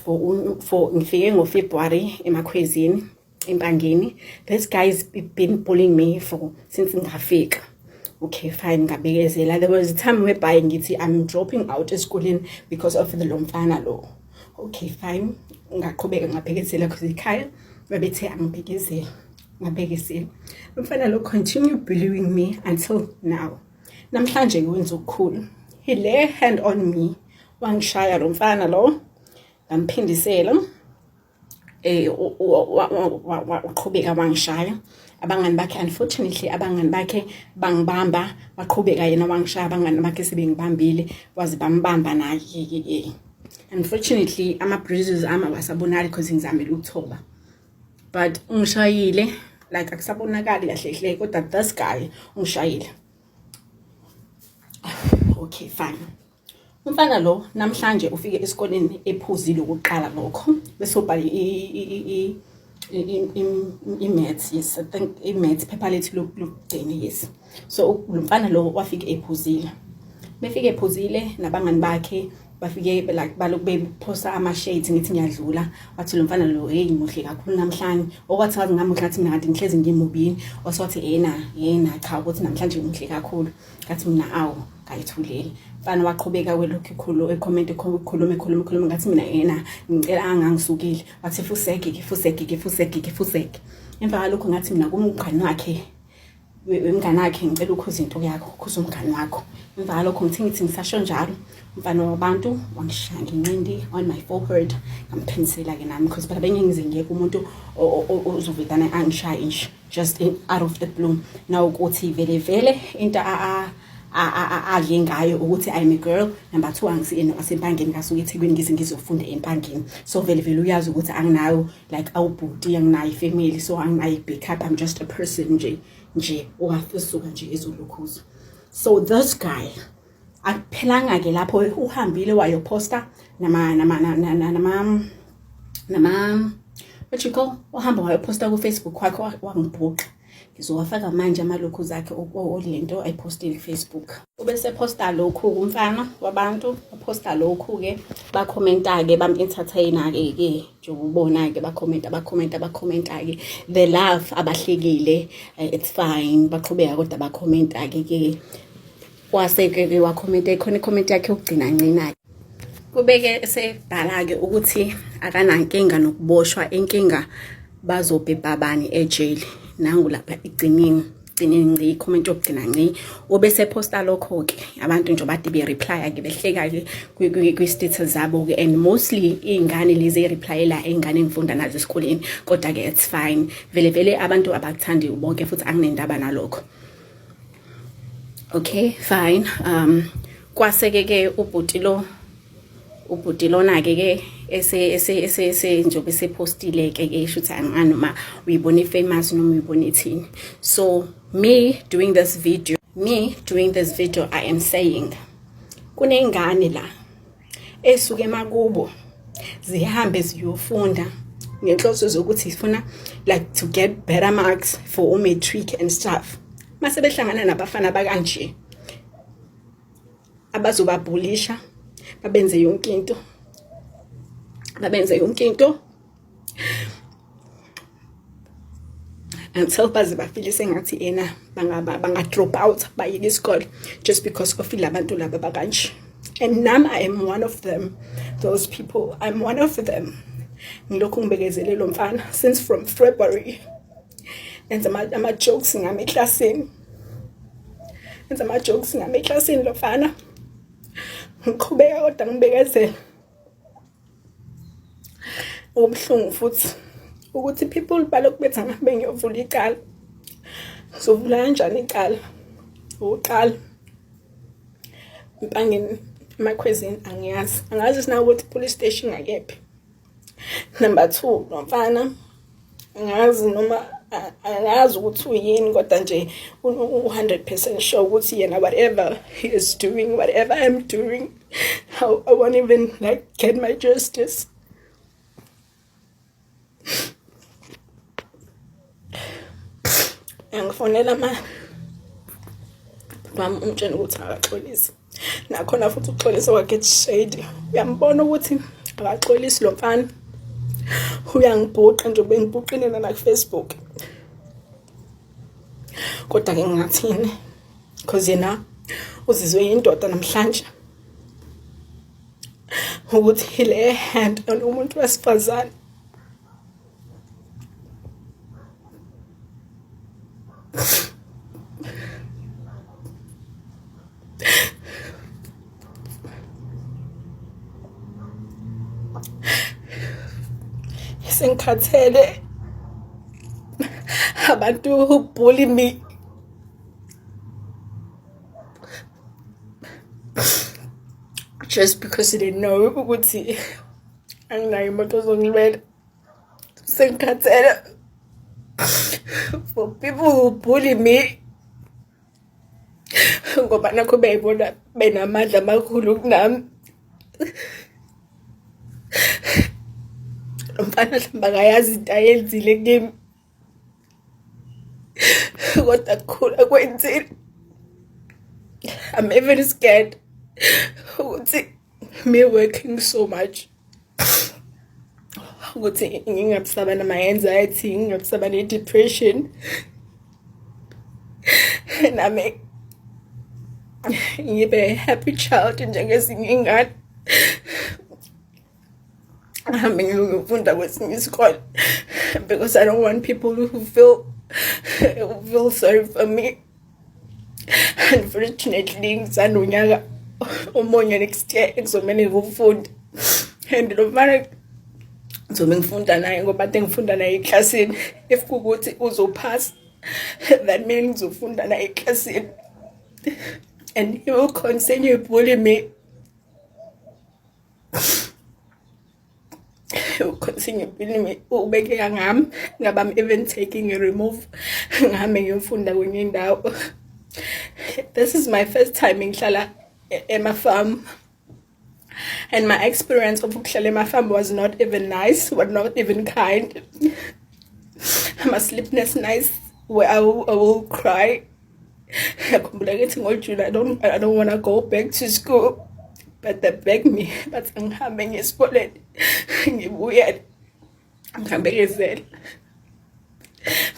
for ngifike ngoFebruary emakhwezini empangeni. This guy's been bullying me since ngafika. Okay, fine, ngabekezela. There was a time whereby ngithi I'm dropping out esikoleni because of the lomfana lo. Okay, fine, ngaqhubeka ngabhekezela because ekhaya babethe angibhekezela. Ngabhekezela. Lomfana lo continue bullying me until now. Namhlanje wenza ukukhulu. He lay hand on me. Wangishaya lomfana lo. Ngamphindisela. Uqhubeka wangishaya. Abangani bakhe, unfortunately abangani bakhe bangibamba, baqhubeka yena wangishaya. Abangani bakhe sebengibambile wazi bambamba naye. Unfortunately ama bruises wasabonakala because ngizamela ukuthoba. But ungishayile like akusabonakali kahle hle kodwa this guy ungishayile. Okay, fine. Umfana lo namhlanje ufike esikoleni ephuzile ukuqala lokho bese ubhali i-maths. Yes, I think i-maths paper lethi lokugcina. Yes, so umfana lo wafike ephuzile. Befike ephuzile nabangani bakhe bafike like balokhu bephosa ama shades ngithi ngiyadlula. Wathi lo mfana lo hey muhle kakhulu namhlanje. Okwathi ngathi ngamuhle ngathi mina kade ngihlezi ngimubini. Wasothi yena cha ukuthi namhlanje muhle kakhulu. Ngathi mina awu ngayithulele. Mfana waqhubeka welokhu khulu ekhuluma ngathi mina yena ngicela angangisukile. Wathi fuseke. Emva kalokho ngathi mina kumngane wakhe wemngane wakhe ngicela ukhuza into yakho, ukhuza umngane wakho. Emva kalokho ngithi ngisasho njalo umfana wabantu wangishaya nginqindi on my forehead. Ngamphendisela ke nami because phela bengingeze ngeke umuntu ozovedana angishaya nje just out of the blue. Now ukuthi vele into adle ngayo ukuthi I'm a girl. Number 2 angisiyena wasempangeni ngasuke eThekwini ngizofunda empangeni. So vele uyazi ukuthi anginayo like awubhuti, anginayo family, so anginayo backup. I'm just a person nje ongafisuka nje ezolukhuza. So this guy akuphelanga ke lapho uhambile wayoposta nama what you call uhamba wayoposta ku Facebook kwakho wangibhuqa. Ngizowafaka manje amalokhu zakhe olento ayipostile Facebook. Ubese posta lokhu kumfana wabantu baposta lokhu ke bakhomenta ke bam-entertainer ke njengobona ke bakhomenta ke the love abahlekile. It's fine baqhubeka kodwa bakhomenta ke waseke ke wakhomenta ikhona icomment yakhe ukugcina ncina. Kubeke sebhala ke ukuthi akanankinga nokuboshwa, inkinga bazobhebha bani ejele. Nangu lapha igcinini ngci comment yokugcina ngci. Obese posta lokho ke abantu nje bathi be reply ke behleka ke kwi status zabo ke, and mostly ingane lezi replyela ingane engifunda nazo esikoleni kodwa ke it's fine. Vele abantu abakuthandi bonke futhi anginendaba nalokho. Okay, fine. Kwaseke ke ubhuti lona ke ese njobe sepostile ke shuthi anganoma uyibone famous noma uyibone ithini. So me doing this video I am saying kunengane la esuke emakubo zihambe ziyofunda ngenhloso zokuthi sifuna like to get better marks for matric and stuff. Mase behlangana nabafana bakanje abazobabulisha babenze yonke into until baze bafilise ngathi ena banga drop out bayike isikole just because of labantu laba bakanje. And now I am one of them, those people. I'm one of them. Ngilokhu ngibekezele lo mfana since from February. Enza ama jokes ngame classini. Lo mfana. Ngiqhubeka kodwa ngibekezela. Ubhlungu futhi ukuthi people balokhu betha ngabe ngiyovula icala. Sovula kanjani icala? Uqala impangeni emakhwezini angazi sina ukuthi police station ngakephi. Number 2 lo mfana angazi noma angazi ukuthi uyini kodwa nje 100% sure ukuthi yena whatever he is doing, whatever I'm doing, I won't even like get my justice. Ngifonela mama umtshela ukuthi akaxolise. Nakhona futhi uxolisa wakhe shade. Uyambona ukuthi akaxolisi lo mfana uyangibhuqa nje bengibhuqile na Facebook kodwa ke ngingathini because yena uzizwe indoda namhlanje ukuthi le hand umuntu wesifazane sengikhathele abantu who bully me just because they know ukuthi anginayo imoto zongilwela. Sengikhathele for people who bully me ngoba nakho beyibona benamandla amakhulu kunami. Umfana hlamba kayazi into ayenzile kimi kodwa kukhula kwenzile. I'm even scared ukuthi me working so much ukuthi ngingabusaba nama-anxiety, ngingabusaba ne-depression nami ngibe happy child njengezinye ingane. Ngihambe ngiyofunda kwesinye isikole because I don't want people who feel sorry for me. Unfortunately ngizana unyaka omunye next year ekuzomele ngufunda and lo mfana ngizobe ngifunda naye ngoba ade ngifunda naye eklasini. If kukuthi uzopass that means ngizofunda naye eklasini and he will continue bullying me. He will continue bullying me. Ubeke ngami ngabe I'm even taking a remove ngihambe ngiyofunda kwenye indawo. This is my first time ngihlala farm, and my experience of ukuhlala farm was not even nice, was not even kind. I'm a sleepless nights where I will cry. I don't want to go back to school, but they beg me. But I'm having Esikoleni. Weird. I'm having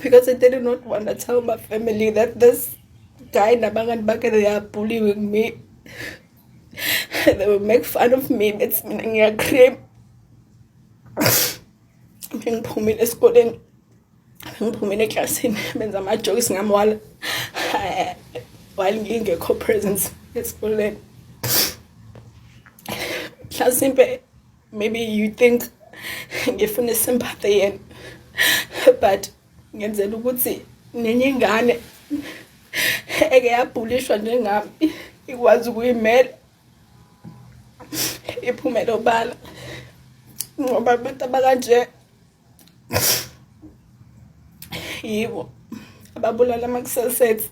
because I did not want to tell my family that this guy nabangan bakit they are bullying me. They will make fun of me. That's meaning a cream. Being pumin Esikoleni. Being pumin a class in benza ma jokes ngam while ngingekho presence Esikoleni. Simple. Maybe you think ngifuna sympathy and but ngenzela ukuthi nenye ingane eke yabhulishwa njengami ikwazi ukuyimela iphumele obala ngoba abantu abakanje yibo ababulala ama-suicides